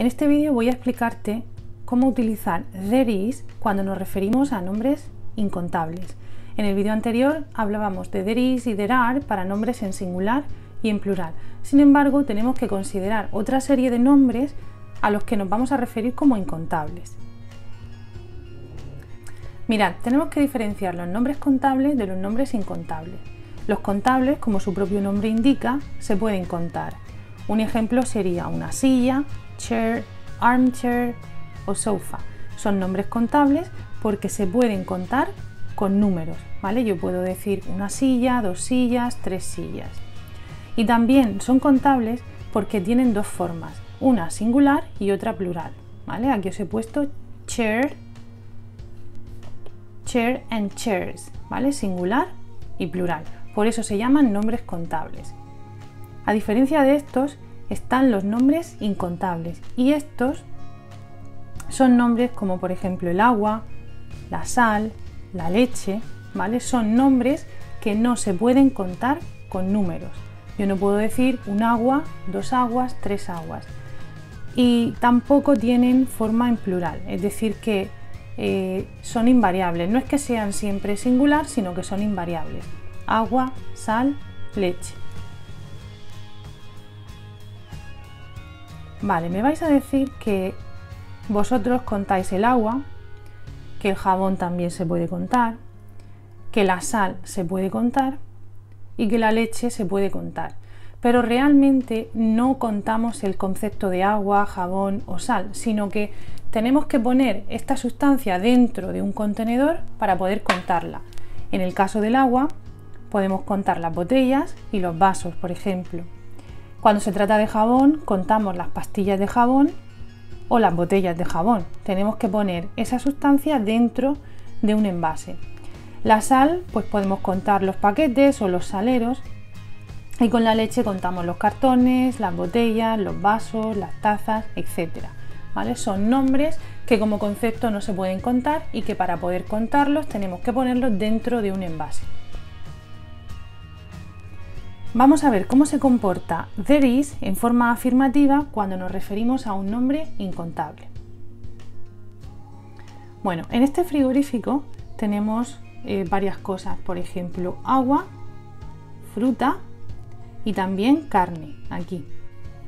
En este vídeo voy a explicarte cómo utilizar there is cuando nos referimos a nombres incontables. En el vídeo anterior hablábamos de there is y there are para nombres en singular y en plural. Sin embargo, tenemos que considerar otra serie de nombres a los que nos vamos a referir como incontables. Mirad, tenemos que diferenciar los nombres contables de los nombres incontables. Los contables, como su propio nombre indica, se pueden contar. Un ejemplo sería una silla, chair, armchair o sofa. Son nombres contables porque se pueden contar con números, ¿vale? Yo puedo decir una silla, dos sillas, tres sillas. Y también son contables porque tienen dos formas, una singular y otra plural, ¿vale? Aquí os he puesto chair, chair and chairs, ¿vale? Singular y plural. Por eso se llaman nombres contables. A diferencia de estos, están los nombres incontables y estos son nombres como por ejemplo el agua, la sal, la leche, ¿vale? Son nombres que no se pueden contar con números. Yo no puedo decir un agua, dos aguas, tres aguas. Y tampoco tienen forma en plural, es decir que son invariables. No es que sean siempre singular, sino que son invariables. Agua, sal, leche. Vale, me vais a decir que vosotros contáis el agua, que el jabón también se puede contar, que la sal se puede contar y que la leche se puede contar. Pero realmente no contamos el concepto de agua, jabón o sal, sino que tenemos que poner esta sustancia dentro de un contenedor para poder contarla. En el caso del agua, podemos contar las botellas y los vasos, por ejemplo. Cuando se trata de jabón, contamos las pastillas de jabón o las botellas de jabón. Tenemos que poner esa sustancia dentro de un envase. La sal, pues podemos contar los paquetes o los saleros. Y con la leche contamos los cartones, las botellas, los vasos, las tazas, etc. ¿Vale? Son nombres que como concepto no se pueden contar y que para poder contarlos tenemos que ponerlos dentro de un envase. Vamos a ver cómo se comporta there is en forma afirmativa cuando nos referimos a un nombre incontable. Bueno, en este frigorífico tenemos varias cosas, por ejemplo, agua, fruta y también carne, aquí.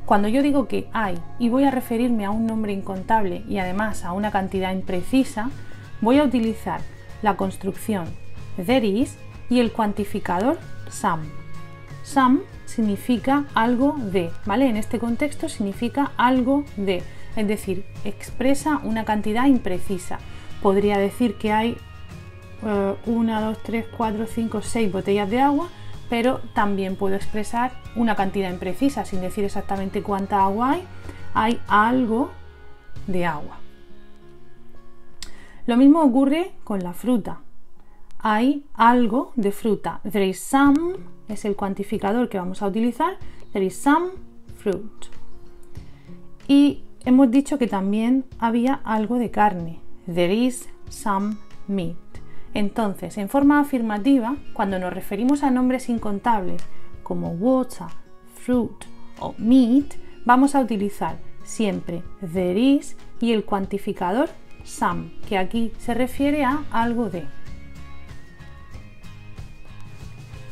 Cuando yo digo que hay y voy a referirme a un nombre incontable y además a una cantidad imprecisa, voy a utilizar la construcción there is y el cuantificador some. Some significa algo de, ¿vale? En este contexto significa algo de, es decir, expresa una cantidad imprecisa. Podría decir que hay 1, 2, 3, 4, 5, 6 botellas de agua, pero también puedo expresar una cantidad imprecisa, sin decir exactamente cuánta agua hay. Hay algo de agua. Lo mismo ocurre con la fruta. Hay algo de fruta. There is some es el cuantificador que vamos a utilizar. There is some fruit. Y hemos dicho que también había algo de carne. There is some meat. Entonces, en forma afirmativa, cuando nos referimos a nombres incontables como water, fruit o meat, vamos a utilizar siempre there is y el cuantificador some, que aquí se refiere a algo de.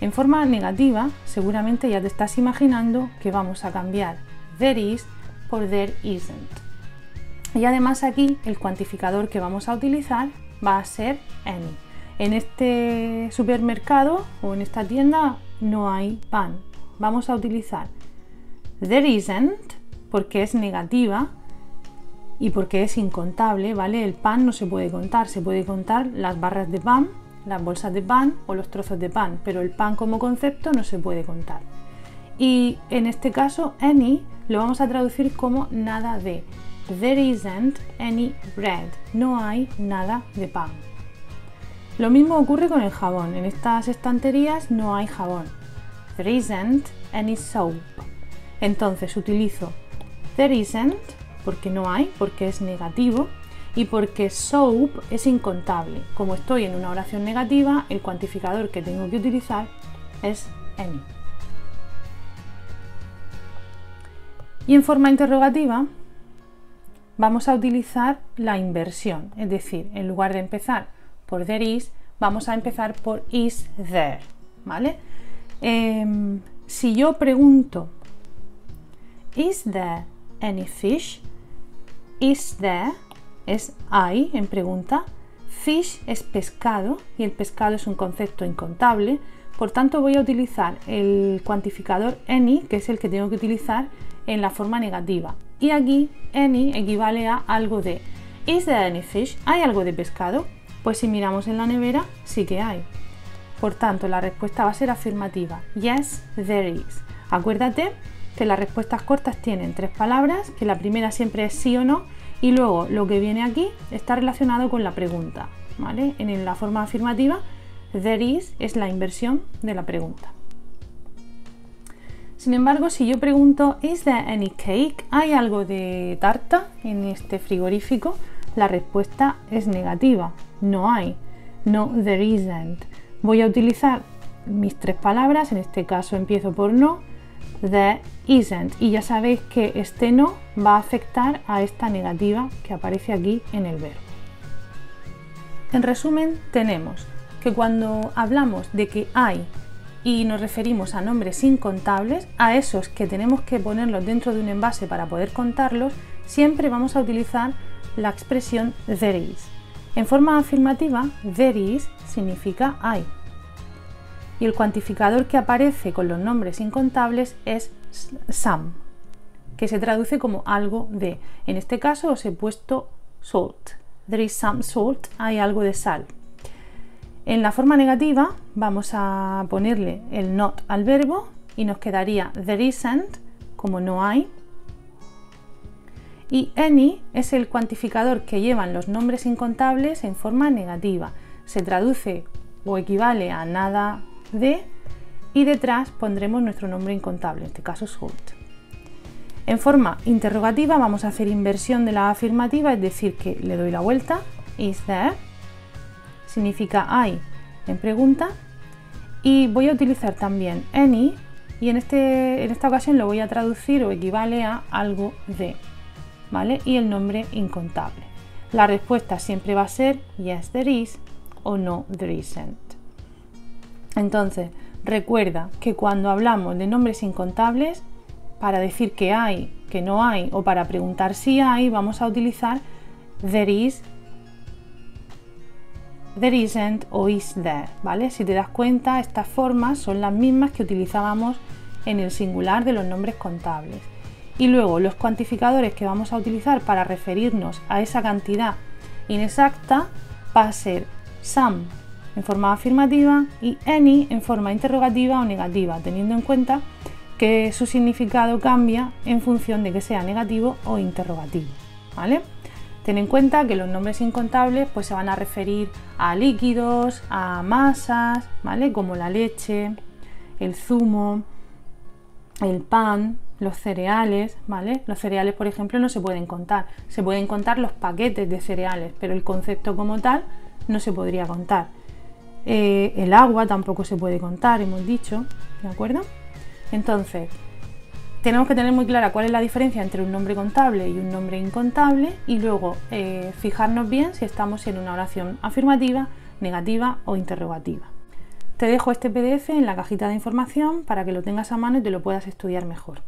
En forma negativa, seguramente ya te estás imaginando que vamos a cambiar there is por there isn't. Y además aquí el cuantificador que vamos a utilizar va a ser any. En este supermercado o en esta tienda no hay pan. Vamos a utilizar there isn't porque es negativa y porque es incontable, ¿vale? El pan no se puede contar, se puede contar las barras de pan, las bolsas de pan o los trozos de pan, pero el pan como concepto no se puede contar. Y en este caso any lo vamos a traducir como nada de. There isn't any bread, no hay nada de pan. Lo mismo ocurre con el jabón. En estas estanterías no hay jabón. There isn't any soap. Entonces utilizo there isn't porque no hay, porque es negativo y porque soap es incontable. Como estoy en una oración negativa, el cuantificador que tengo que utilizar es any. Y en forma interrogativa vamos a utilizar la inversión, es decir, en lugar de empezar por there is, vamos a empezar por is there, ¿vale? Si yo pregunto is there any fish, is there es hay en pregunta, fish es pescado y el pescado es un concepto incontable, por tanto voy a utilizar el cuantificador any, que es el que tengo que utilizar en la forma negativa, y aquí any equivale a algo de. Is there any fish? ¿Hay algo de pescado? Pues si miramos en la nevera sí que hay, por tanto la respuesta va a ser afirmativa, yes there is. Acuérdate que las respuestas cortas tienen 3 palabras, que la primera siempre es sí o no, y luego lo que viene aquí está relacionado con la pregunta, ¿vale? En la forma afirmativa, there is es la inversión de la pregunta. Sin embargo, si yo pregunto is there any cake, ¿hay algo de tarta en este frigorífico? La respuesta es negativa, no hay, no there isn't. Voy a utilizar mis 3 palabras, en este caso empiezo por no, there isn't, y ya sabéis que este no va a afectar a esta negativa que aparece aquí en el verbo. En resumen, tenemos que cuando hablamos de que hay y nos referimos a nombres incontables, a esos que tenemos que ponerlos dentro de un envase para poder contarlos, siempre vamos a utilizar la expresión there is. En forma afirmativa, there is significa hay. Y el cuantificador que aparece con los nombres incontables es some, que se traduce como algo de. En este caso os he puesto salt. There is some salt, hay algo de sal. En la forma negativa vamos a ponerle el not al verbo y nos quedaría there isn't, como no hay. Y any es el cuantificador que llevan los nombres incontables en forma negativa. Se traduce o equivale a nada de, y detrás pondremos nuestro nombre incontable, en este caso salt. En forma interrogativa vamos a hacer inversión de la afirmativa, es decir, que le doy la vuelta, is there, significa hay en pregunta, y voy a utilizar también any, y en esta ocasión lo voy a traducir o equivale a algo de, ¿vale? Y el nombre incontable. La respuesta siempre va a ser yes there is o no there isn't. Entonces, recuerda que cuando hablamos de nombres incontables, para decir que hay, que no hay, o para preguntar si hay, vamos a utilizar there is, there isn't o is there, ¿vale? Si te das cuenta, estas formas son las mismas que utilizábamos en el singular de los nombres contables. Y luego los cuantificadores que vamos a utilizar para referirnos a esa cantidad inexacta va a ser some en forma afirmativa y any en forma interrogativa o negativa, teniendo en cuenta que su significado cambia en función de que sea negativo o interrogativo, ¿vale? Ten en cuenta que los nombres incontables pues se van a referir a líquidos, a masas, ¿vale? Como la leche, el zumo, el pan, los cereales, ¿vale? Los cereales, por ejemplo, no se pueden contar. Se pueden contar los paquetes de cereales, pero el concepto como tal no se podría contar. El agua tampoco se puede contar, hemos dicho, ¿de acuerdo? Entonces, tenemos que tener muy clara cuál es la diferencia entre un nombre contable y un nombre incontable y luego fijarnos bien si estamos en una oración afirmativa, negativa o interrogativa. Te dejo este PDF en la cajita de información para que lo tengas a mano y te lo puedas estudiar mejor.